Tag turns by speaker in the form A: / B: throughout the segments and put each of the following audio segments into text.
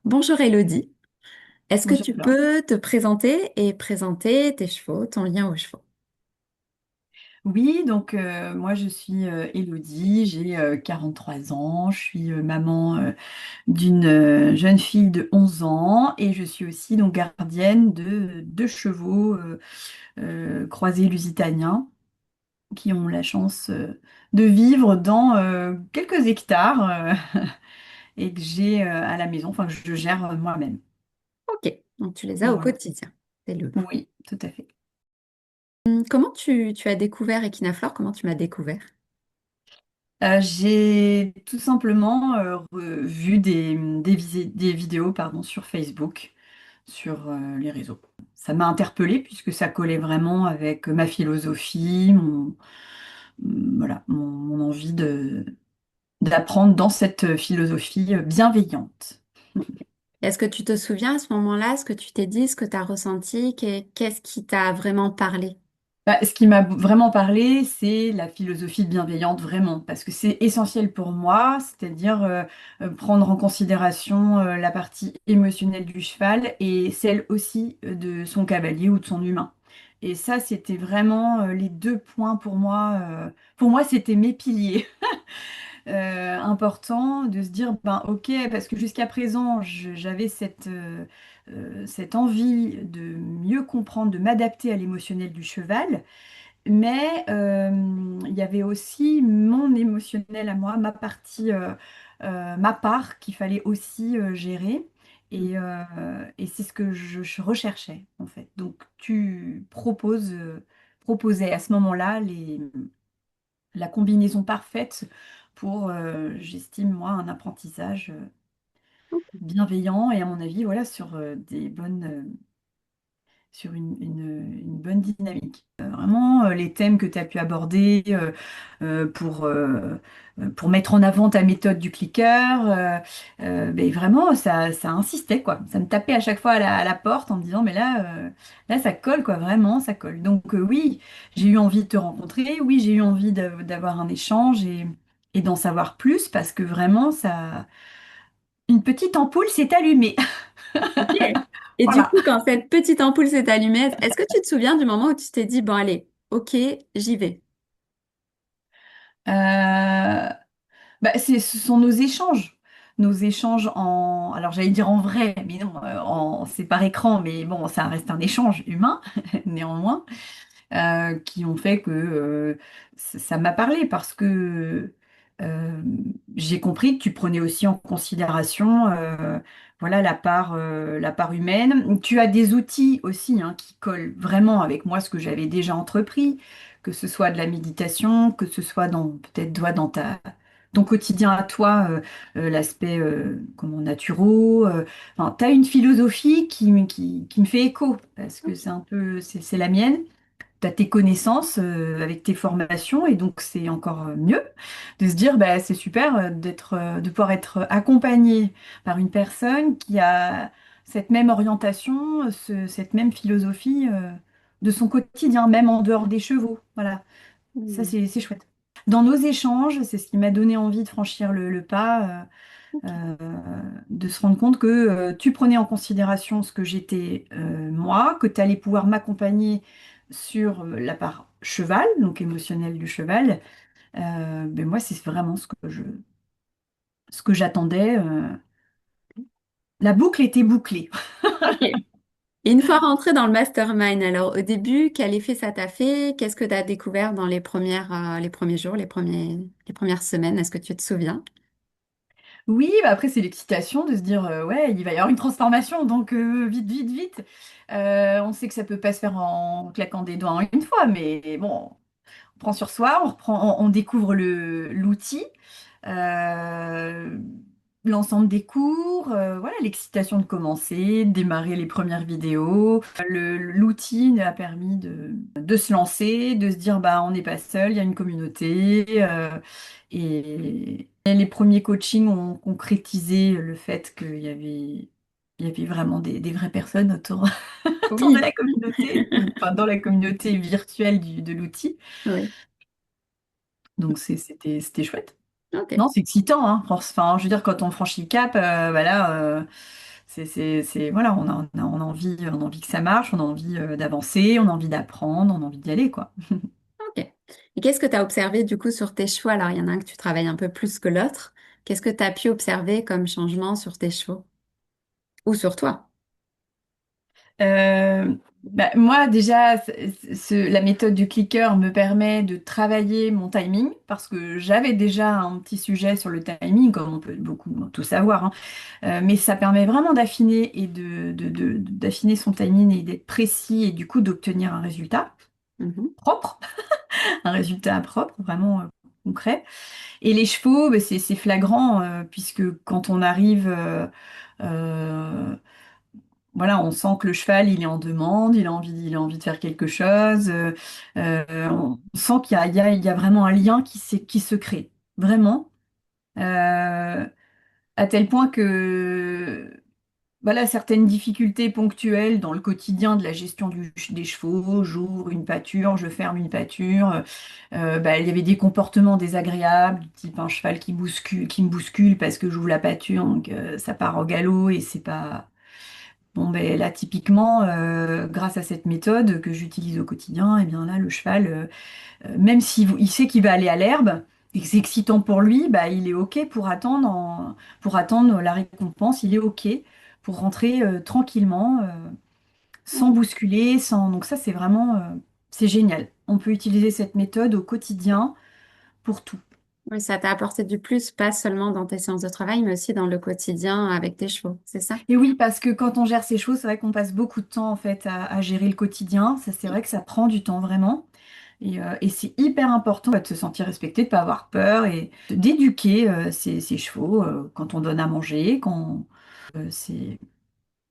A: Bonjour Elodie, est-ce que
B: Bonjour
A: tu
B: Flore.
A: peux te présenter et présenter tes chevaux, ton lien aux chevaux?
B: Oui, donc moi je suis Élodie, j'ai 43 ans, je suis maman d'une jeune fille de 11 ans et je suis aussi donc gardienne de deux chevaux croisés lusitaniens qui ont la chance de vivre dans quelques hectares et que j'ai à la maison, enfin que je gère moi-même.
A: Ok, donc tu les as au
B: Voilà.
A: quotidien. C'est le.
B: Oui, tout à fait.
A: Comment tu as découvert Equinaflore? Comment tu m'as découvert?
B: J'ai tout simplement vu des vidéos pardon, sur Facebook, sur les réseaux. Ça m'a interpellée puisque ça collait vraiment avec ma philosophie, voilà, mon envie d'apprendre dans cette philosophie bienveillante.
A: Est-ce que tu te souviens à ce moment-là, ce que tu t'es dit, ce que tu as ressenti, qu'est-ce qui t'a vraiment parlé?
B: Bah, ce qui m'a vraiment parlé, c'est la philosophie bienveillante, vraiment, parce que c'est essentiel pour moi, c'est-à-dire prendre en considération la partie émotionnelle du cheval et celle aussi de son cavalier ou de son humain. Et ça, c'était vraiment les deux points pour moi. Pour moi, c'était mes piliers importants de se dire, ben ok, parce que jusqu'à présent, j'avais cette envie de mieux comprendre, de m'adapter à l'émotionnel du cheval. Mais il y avait aussi mon émotionnel à moi, ma partie, ma part qu'il fallait aussi gérer. Et c'est ce que je recherchais en fait. Donc proposais à ce moment-là la combinaison parfaite pour, j'estime moi, un apprentissage bienveillant et à mon avis, voilà, sur une bonne dynamique. Vraiment, les thèmes que tu as pu aborder euh, pour, euh, pour mettre en avant ta méthode du clicker, ben vraiment, ça insistait, quoi. Ça me tapait à chaque fois à la porte en me disant, mais là, ça colle, quoi, vraiment, ça colle. Donc oui, j'ai eu envie de te rencontrer, oui, j'ai eu envie d'avoir un échange et d'en savoir plus parce que vraiment, une petite ampoule s'est allumée.
A: Ok. Et du
B: Voilà.
A: coup, quand cette petite ampoule s'est allumée, est-ce que tu te souviens du moment où tu t'es dit, bon allez, ok, j'y vais?
B: Euh, Bah, ce sont nos échanges. Nos échanges en, alors j'allais dire en vrai, mais non, c'est par écran, mais bon, ça reste un échange humain, néanmoins, qui ont fait que ça m'a parlé parce que euh, j'ai compris que tu prenais aussi en considération voilà, la part humaine. Tu as des outils aussi hein, qui collent vraiment avec moi, ce que j'avais déjà entrepris, que ce soit de la méditation, que ce soit peut-être toi dans ton quotidien à toi, l'aspect comment naturo. Enfin, tu as une philosophie qui me fait écho, parce que c'est un peu, c'est la mienne. Tu as tes connaissances avec tes formations, et donc c'est encore mieux de se dire, bah, c'est super de pouvoir être accompagné par une personne qui a cette même orientation, cette même philosophie de son quotidien, même en dehors des chevaux. Voilà, ça
A: Hmm.
B: c'est chouette. Dans nos échanges, c'est ce qui m'a donné envie de franchir le pas.
A: Ok.
B: De se rendre compte que tu prenais en considération ce que j'étais moi, que tu allais pouvoir m'accompagner sur la part cheval, donc émotionnelle du cheval. Ben moi, c'est vraiment ce que j'attendais. La boucle était bouclée.
A: Ok. Et une fois rentré dans le mastermind, alors au début, quel effet ça t'a fait? Qu'est-ce que tu as découvert dans les premiers jours, les premières semaines? Est-ce que tu te souviens?
B: Oui, bah après, c'est l'excitation de se dire, ouais, il va y avoir une transformation, donc vite, vite, vite. On sait que ça peut pas se faire en claquant des doigts en une fois, mais bon, on prend sur soi, on découvre l'outil. Euh, L'ensemble des cours, voilà, l'excitation de commencer, de démarrer les premières vidéos. L'outil a permis de se lancer, de se dire bah on n'est pas seul, il y a une communauté. Et les premiers coachings ont concrétisé le fait il y avait vraiment des vraies personnes autour, autour de
A: Oui.
B: la communauté, enfin dans la communauté virtuelle de l'outil.
A: Oui.
B: Donc c'était chouette.
A: Ok.
B: Non, c'est excitant, hein. Enfin, je veux dire, quand on franchit le cap, voilà, Voilà, on a envie que ça marche, on a envie d'avancer, on a envie d'apprendre, on a envie d'y aller, quoi.
A: Ok. Et qu'est-ce que tu as observé du coup sur tes chevaux? Alors, il y en a un que tu travailles un peu plus que l'autre. Qu'est-ce que tu as pu observer comme changement sur tes chevaux? Ou sur toi?
B: Euh, Moi, déjà, la méthode du clicker me permet de travailler mon timing parce que j'avais déjà un petit sujet sur le timing, comme on peut beaucoup tout savoir, hein. Mais ça permet vraiment d'affiner et d'affiner son timing et d'être précis et du coup d'obtenir un résultat
A: Mhm.
B: propre, un résultat propre, vraiment concret. Et les chevaux, bah, c'est flagrant puisque quand on arrive euh, voilà, on sent que le cheval, il est en demande, il a envie de faire quelque chose. On sent qu'il y a vraiment un lien qui se crée, vraiment, euh, à tel point que, voilà, certaines difficultés ponctuelles dans le quotidien de la gestion des chevaux, j'ouvre une pâture, je ferme une pâture, il y avait des comportements désagréables, du type un cheval qui me bouscule parce que j'ouvre la pâture, donc ça part au galop et c'est pas. Bon, ben là, typiquement, grâce à cette méthode que j'utilise au quotidien, et bien là, le cheval, même s'il sait qu'il va aller à l'herbe, et que c'est excitant pour lui, bah, il est OK pour attendre la récompense, il est OK pour rentrer tranquillement, sans bousculer, sans. Donc ça, c'est vraiment, c'est génial. On peut utiliser cette méthode au quotidien pour tout.
A: Oui, ça t'a apporté du plus, pas seulement dans tes séances de travail, mais aussi dans le quotidien avec tes chevaux, c'est ça?
B: Et oui, parce que quand on gère ces choses, c'est vrai qu'on passe beaucoup de temps en fait à gérer le quotidien. Ça, c'est vrai que ça prend du temps vraiment. Et c'est hyper important de se sentir respecté, de ne pas avoir peur et d'éduquer ses chevaux quand on donne à manger, c'est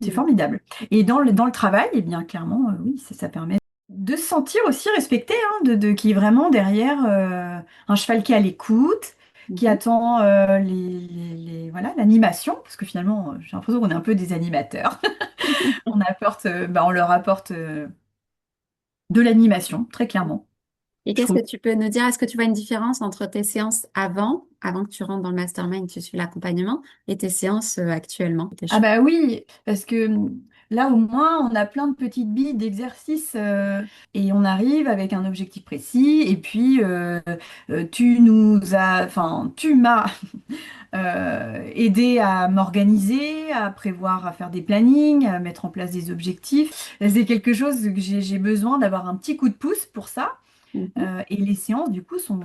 A: Mm.
B: formidable. Et dans le travail, eh bien clairement, oui, ça permet de se sentir aussi respecté, hein, qui est vraiment derrière un cheval qui est à l'écoute, qui
A: Mhm.
B: attend voilà, l'animation, parce que finalement, j'ai l'impression qu'on est un peu des animateurs. On leur apporte de l'animation, très clairement,
A: Et
B: je
A: qu'est-ce
B: trouve.
A: que tu peux nous dire? Est-ce que tu vois une différence entre tes séances avant que tu rentres dans le mastermind, tu suis l'accompagnement, et tes séances actuellement? Tes
B: Ah
A: chevaux.
B: bah oui, parce que là au moins on a plein de petites billes d'exercices et on arrive avec un objectif précis et puis tu m'as aidé à m'organiser, à prévoir, à faire des plannings, à mettre en place des objectifs. C'est quelque chose que j'ai besoin d'avoir un petit coup de pouce pour ça.
A: Mhm.
B: Et les séances du coup sont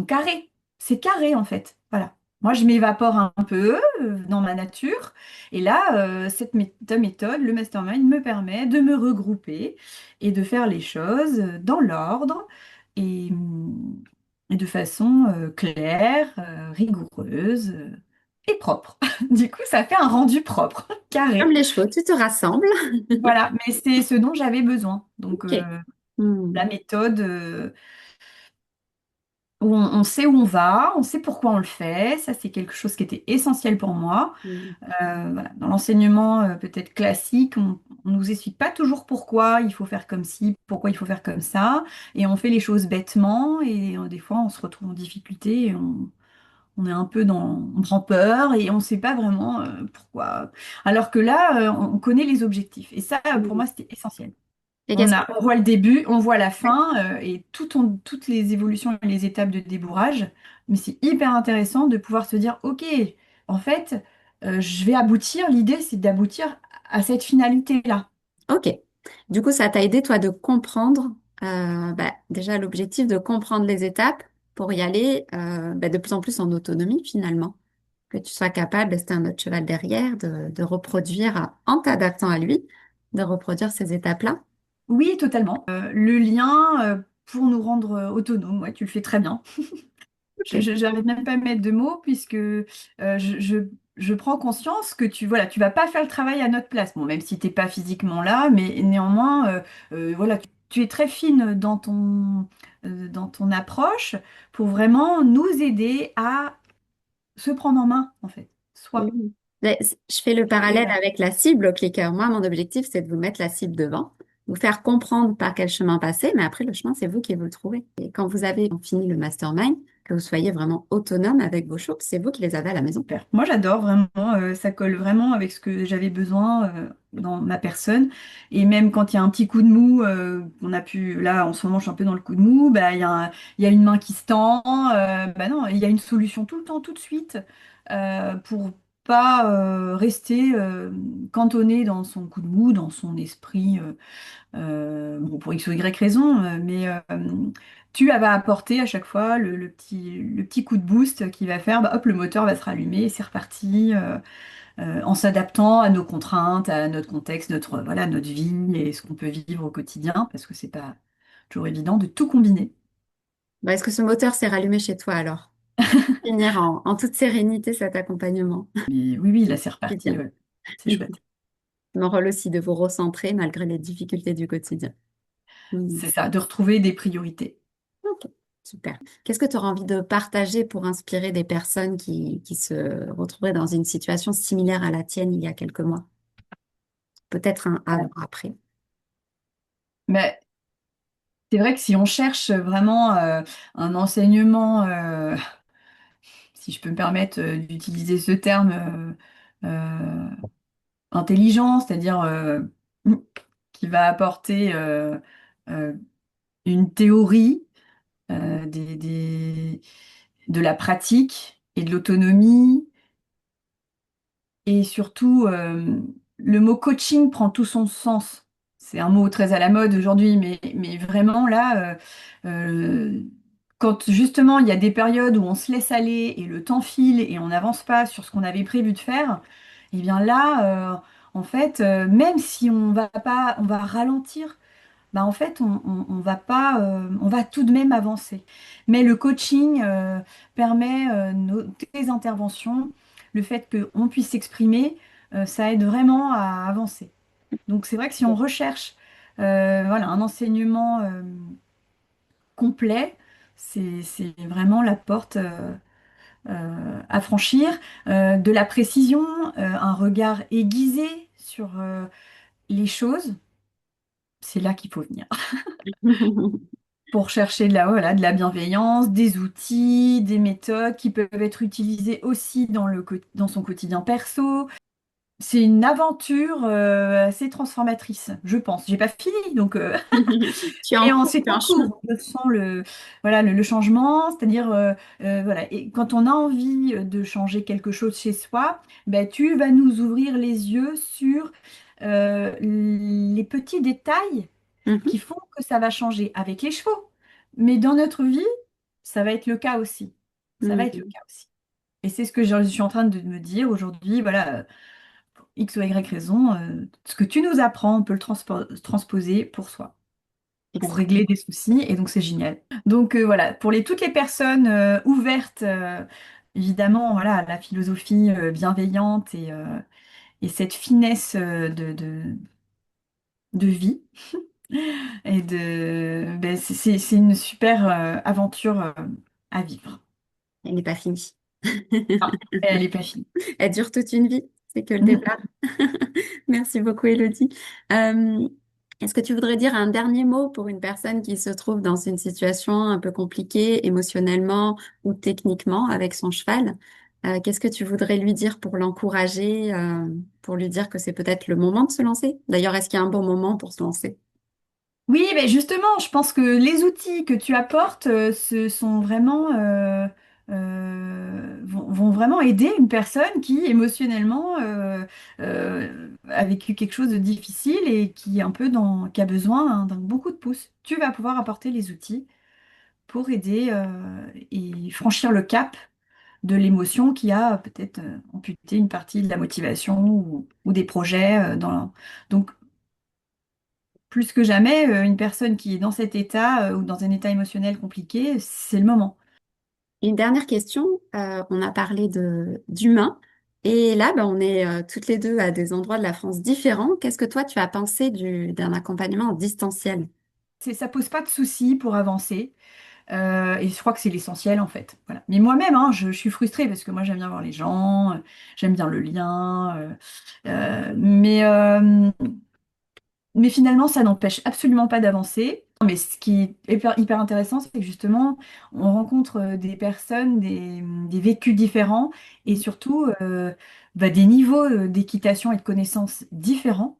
B: carrés. C'est carré en fait. Voilà. Moi, je m'évapore un peu dans ma nature. Et là, ta méthode, le mastermind, me permet de me regrouper et de faire les choses dans l'ordre et de façon claire, rigoureuse et propre. Du coup, ça fait un rendu propre,
A: Comme
B: carré.
A: les chevaux, tu te rassembles.
B: Voilà, mais c'est ce dont j'avais besoin. Donc,
A: Ok. Hmm.
B: la méthode. Où on sait où on va, on sait pourquoi on le fait. Ça, c'est quelque chose qui était essentiel pour moi.
A: Hmm.
B: Voilà. Dans l'enseignement peut-être classique, on nous explique pas toujours pourquoi il faut faire comme ci, pourquoi il faut faire comme ça. Et on fait les choses bêtement et des fois, on se retrouve en difficulté et on est un peu on prend peur et on ne sait pas vraiment pourquoi. Alors que là, on connaît les objectifs. Et ça, pour
A: Hmm.
B: moi, c'était essentiel.
A: Et qu'est-ce que...
B: On voit le début, on voit la
A: Ouais.
B: fin et toutes les évolutions et les étapes de débourrage. Mais c'est hyper intéressant de pouvoir se dire, OK, en fait, je vais aboutir. L'idée, c'est d'aboutir à cette finalité-là.
A: Ok. Du coup, ça t'a aidé, toi, de comprendre, déjà l'objectif de comprendre les étapes pour y aller de plus en plus en autonomie, finalement. Que tu sois capable, c'était un autre cheval derrière, de reproduire, en t'adaptant à lui, de reproduire ces étapes-là.
B: Oui, totalement. Le lien pour nous rendre autonomes, ouais, tu le fais très bien.
A: Ok.
B: J'arrive même pas à mettre de mots puisque je prends conscience que tu vas pas faire le travail à notre place. Bon, même si t'es pas physiquement là, mais néanmoins, voilà, tu es très fine dans ton approche pour vraiment nous aider à se prendre en main, en fait.
A: Oui.
B: Soi.
A: Je fais le
B: Et
A: parallèle
B: là.
A: avec la cible au clicker. Moi, mon objectif, c'est de vous mettre la cible devant. vous faire comprendre par quel chemin passer, mais après, le chemin, c'est vous qui vous le trouvez. Et quand vous avez fini le mastermind, que vous soyez vraiment autonome avec vos choses, c'est vous qui les avez à la maison.
B: Super. Moi, j'adore vraiment, ça colle vraiment avec ce que j'avais besoin dans ma personne. Et même quand il y a un petit coup de mou, on a pu, là, en ce moment, je suis un peu dans le coup de mou, bah, il y a une main qui se tend, bah non, il y a une solution tout le temps, tout de suite, pour pas rester cantonné dans son coup de mou, dans son esprit. Bon, pour X ou Y raison, mais tu vas apporter à chaque fois le petit coup de boost qui va faire, bah, hop, le moteur va se rallumer et c'est reparti, en s'adaptant à nos contraintes, à notre contexte, voilà, notre vie et ce qu'on peut vivre au quotidien, parce que c'est pas toujours évident de tout combiner.
A: Bah, est-ce que ce moteur s'est rallumé chez toi alors? Finir en toute sérénité cet accompagnement
B: Mais oui, oui, là c'est reparti,
A: quotidien.
B: ouais. C'est chouette.
A: Mon rôle aussi de vous recentrer malgré les difficultés du quotidien. Hmm.
B: C'est ça, de retrouver des priorités.
A: Ok, super. Qu'est-ce que tu auras envie de partager pour inspirer des personnes qui se retrouveraient dans une situation similaire à la tienne il y a quelques mois? Peut-être un avant-après.
B: Mais c'est vrai que si on cherche vraiment un enseignement si je peux me permettre d'utiliser ce terme intelligent, c'est-à-dire qui va apporter euh, une théorie, de la pratique et de l'autonomie, et surtout le mot coaching prend tout son sens. C'est un mot très à la mode aujourd'hui, mais vraiment là, quand justement il y a des périodes où on se laisse aller et le temps file et on n'avance pas sur ce qu'on avait prévu de faire, et bien là, en fait, même si on va pas, on va ralentir, bah en fait, on va pas, on va tout de même avancer. Mais le coaching permet tes interventions, le fait qu'on puisse s'exprimer, ça aide vraiment à avancer. Donc c'est vrai que si on recherche voilà, un enseignement complet, c'est vraiment la porte à franchir. De la précision, un regard aiguisé sur les choses, c'est là qu'il faut venir. Pour chercher voilà, de la bienveillance, des outils, des méthodes qui peuvent être utilisées aussi dans son quotidien perso. C'est une aventure assez transformatrice, je pense. J'ai pas fini, donc
A: Tu es en cours,
B: c'est
A: tu es en
B: en
A: chemin.
B: cours. Je sens voilà, le changement, c'est-à-dire voilà. Et quand on a envie de changer quelque chose chez soi, ben, tu vas nous ouvrir les yeux sur les petits détails qui
A: Mhm,
B: font que ça va changer avec les chevaux. Mais dans notre vie, ça va être le cas aussi. Ça va être le
A: mhm.
B: cas aussi. Et c'est ce que je suis en train de me dire aujourd'hui, voilà, pour X ou Y raison, ce que tu nous apprends, on peut le transposer pour soi, pour
A: Excellent.
B: régler des soucis, et donc c'est génial. Donc voilà, pour toutes les personnes ouvertes, évidemment, voilà, à la philosophie bienveillante et cette finesse de vie, ben, c'est une super aventure à vivre.
A: Elle n'est pas finie.
B: Ah, elle n'est pas finie.
A: Elle dure toute une vie. C'est que le départ. Merci beaucoup, Elodie. Euh, Est-ce que tu voudrais dire un dernier mot pour une personne qui se trouve dans une situation un peu compliquée émotionnellement ou techniquement avec son cheval? Qu'est-ce que tu voudrais lui dire pour l'encourager, pour lui dire que c'est peut-être le moment de se lancer? D'ailleurs, est-ce qu'il y a un bon moment pour se lancer?
B: Oui, mais justement, je pense que les outils que tu apportes ce sont vraiment, vont vraiment aider une personne qui émotionnellement a vécu quelque chose de difficile et qui est un peu qui a besoin d'un beaucoup de pouces. Tu vas pouvoir apporter les outils pour aider et franchir le cap de l'émotion qui a peut-être amputé une partie de la motivation ou des projets donc plus que jamais, une personne qui est dans cet état ou dans un état émotionnel compliqué, c'est le moment.
A: Une dernière question. On a parlé de d'humain et là, ben, on est toutes les deux à des endroits de la France différents. Qu'est-ce que toi, tu as pensé d'un accompagnement en distanciel?
B: Ça pose pas de soucis pour avancer. Et je crois que c'est l'essentiel en fait. Voilà. Mais moi-même, hein, je suis frustrée parce que moi j'aime bien voir les gens, j'aime bien le lien. Mais mais finalement, ça n'empêche absolument pas d'avancer. Mais ce qui est hyper intéressant, c'est que justement, on rencontre des personnes, des vécus différents et surtout des niveaux d'équitation et de connaissances différents.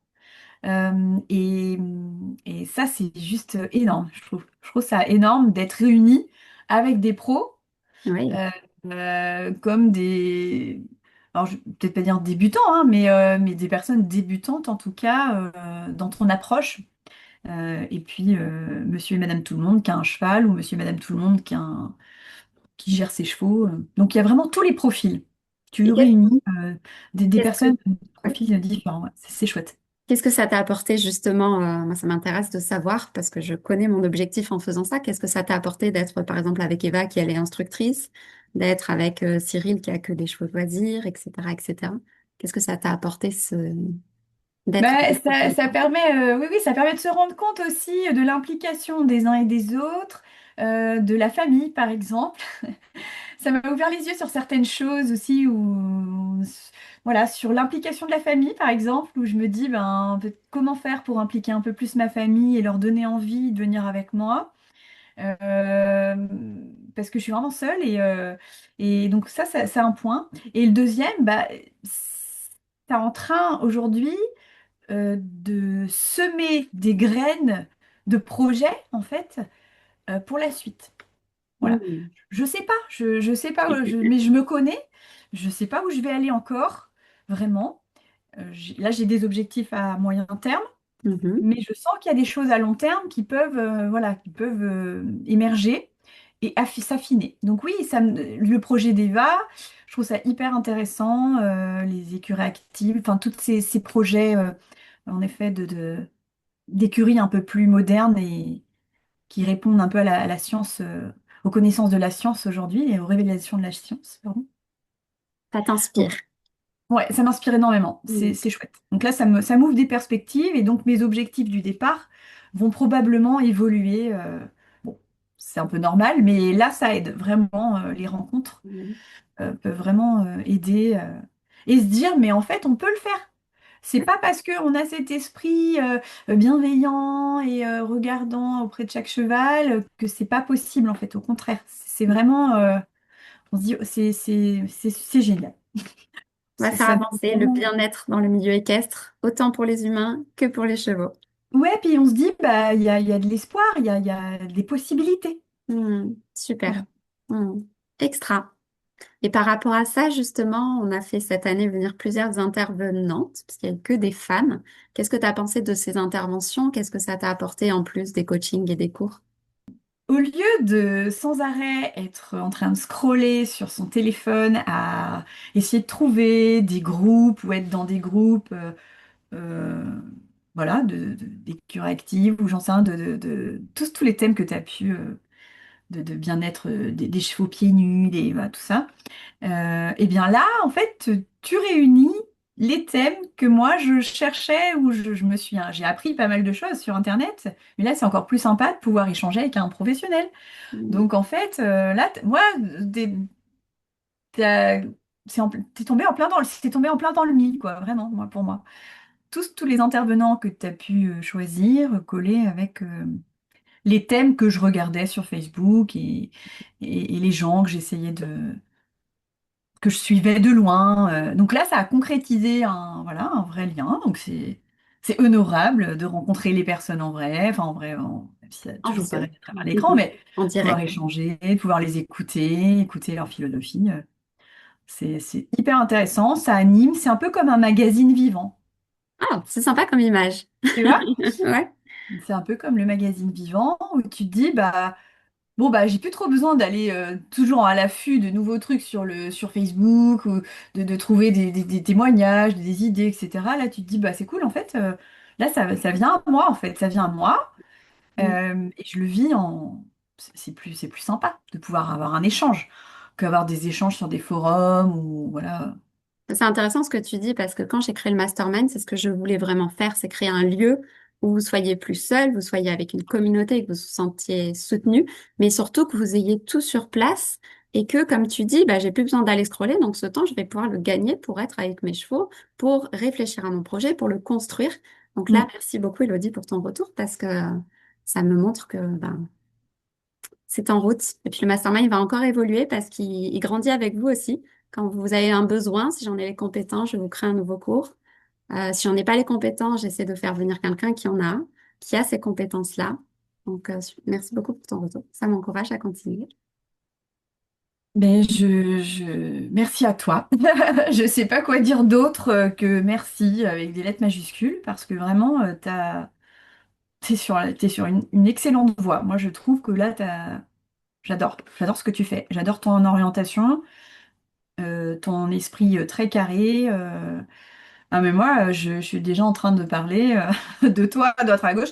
B: Et, et ça, c'est juste énorme, je trouve. Je trouve ça énorme d'être réunis avec des pros,
A: Oui.
B: euh, comme des... Alors, je vais peut-être pas dire débutants, hein, mais des personnes débutantes en tout cas dans ton approche. Et puis, monsieur et madame tout le monde qui a un cheval ou monsieur et madame tout le monde qui gère ses chevaux. Donc, il y a vraiment tous les profils.
A: Et
B: Tu réunis des
A: qu'est-ce que,
B: personnes de
A: ouais.
B: profils différents. Ouais, c'est chouette.
A: Qu'est-ce que ça t'a apporté justement? Moi, ça m'intéresse de savoir parce que je connais mon objectif en faisant ça. Qu'est-ce que ça t'a apporté d'être, par exemple, avec Eva qui elle est instructrice, d'être avec Cyril qui a que des chevaux de loisirs, etc., etc. Qu'est-ce que ça t'a apporté d'être
B: Bah,
A: avec ces
B: ça
A: gens?
B: permet, oui, ça permet de se rendre compte aussi de l'implication des uns et des autres, de la famille, par exemple. Ça m'a ouvert les yeux sur certaines choses aussi, voilà, sur l'implication de la famille, par exemple, où je me dis, ben, comment faire pour impliquer un peu plus ma famille et leur donner envie de venir avec moi. Euh, Parce que je suis vraiment seule et donc ça, c'est un point. Et le deuxième, bah, c'est en train aujourd'hui de semer des graines de projets, en fait, pour la suite. Voilà.
A: Hmm.
B: Je sais pas, je sais pas, mais je me connais. Je sais pas où je vais aller encore, vraiment. Là, j'ai des objectifs à moyen terme,
A: Mhm.
B: mais je sens qu'il y a des choses à long terme qui peuvent, voilà, qui peuvent émerger et s'affiner. Donc oui, le projet d'Eva, je trouve ça hyper intéressant, les écuries actives, enfin, tous ces projets, en effet, d'écuries un peu plus modernes et qui répondent un peu à la science, aux connaissances de la science aujourd'hui et aux révélations de la science, pardon.
A: Ça
B: Donc,
A: t'inspire.
B: ouais, ça m'inspire énormément.
A: Hmm.
B: C'est chouette. Donc là, ça m'ouvre des perspectives et donc mes objectifs du départ vont probablement évoluer. Bon, c'est un peu normal, mais là, ça aide vraiment. Les rencontres
A: Hmm.
B: peuvent vraiment aider et se dire, mais en fait, on peut le faire. C'est pas parce qu'on a cet esprit bienveillant et regardant auprès de chaque cheval que c'est pas possible en fait. Au contraire, c'est vraiment, on se dit, c'est génial.
A: On va faire
B: Ça donne
A: avancer le
B: vraiment-
A: bien-être dans le milieu équestre, autant pour les humains que pour les chevaux.
B: Ouais, puis on se dit, bah, il y a de l'espoir, il y a des possibilités.
A: Hmm. Super.
B: Voilà.
A: Hmm. Extra. Et par rapport à ça, justement, on a fait cette année venir plusieurs intervenantes, parce qu'il n'y a que des femmes. Qu'est-ce que tu as pensé de ces interventions? Qu'est-ce que ça t'a apporté en plus des coachings et des cours?
B: Au lieu de sans arrêt être en train de scroller sur son téléphone à essayer de trouver des groupes ou être dans des groupes euh, voilà, d'écriture active ou j'en sais rien, tous les thèmes que tu as pu, de bien-être des chevaux pieds nus, voilà, tout ça. Et bien là, en fait, tu réunis les thèmes que moi je cherchais ou je me suis, hein, j'ai appris pas mal de choses sur Internet, mais là c'est encore plus sympa de pouvoir échanger avec un professionnel.
A: Hmm.
B: Donc en fait, là, moi, t'as- t'es tombé en plein t'es tombé en plein dans le mille, quoi, vraiment, moi, pour moi. Tous les intervenants que tu as pu choisir, coller avec les thèmes que je regardais sur Facebook et les gens que j'essayais que je suivais de loin. Donc là, ça a concrétisé voilà, un vrai lien. Donc c'est honorable de rencontrer les personnes en vrai, enfin en vrai, même si ça a
A: En
B: toujours
A: visio.
B: pareil à travers l'écran, mais
A: En
B: pouvoir
A: direct.
B: échanger, pouvoir les écouter, écouter leur philosophie. C'est hyper intéressant, ça anime, c'est un peu comme un magazine vivant.
A: Ah, c'est sympa comme image.
B: Tu vois?
A: Ouais.
B: C'est un peu comme le magazine vivant où tu te dis, bah, bon, bah, j'ai plus trop besoin d'aller toujours à l'affût de nouveaux trucs sur Facebook ou de trouver des témoignages, des idées, etc. Là, tu te dis, bah, c'est cool, en fait. Là, ça vient à moi, en fait. Ça vient à moi. Et je le vis en. C'est plus sympa de pouvoir avoir un échange qu'avoir des échanges sur des forums ou voilà.
A: C'est intéressant ce que tu dis parce que quand j'ai créé le mastermind, c'est ce que je voulais vraiment faire, c'est créer un lieu où vous soyez plus seul, vous soyez avec une communauté, que vous vous sentiez soutenu, mais surtout que vous ayez tout sur place et que, comme tu dis, bah, j'ai plus besoin d'aller scroller, donc ce temps, je vais pouvoir le gagner pour être avec mes chevaux, pour réfléchir à mon projet, pour le construire. Donc là,
B: Mm.
A: merci beaucoup, Elodie, pour ton retour parce que ça me montre que ben, c'est en route. Et puis le mastermind il va encore évoluer parce qu'il grandit avec vous aussi. Quand vous avez un besoin, si j'en ai les compétences, je vous crée un nouveau cours. Si j'en ai pas les compétences, j'essaie de faire venir quelqu'un qui en a, qui a ces compétences-là. Donc, merci beaucoup pour ton retour. Ça m'encourage à continuer.
B: Ben, merci à toi. Je sais pas quoi dire d'autre que merci avec des lettres majuscules parce que vraiment, t'es sur une excellente voie. Moi, je trouve que là, j'adore ce que tu fais. J'adore ton orientation, ton esprit très carré. Ah, mais moi, je suis déjà en train de parler de toi à droite à gauche.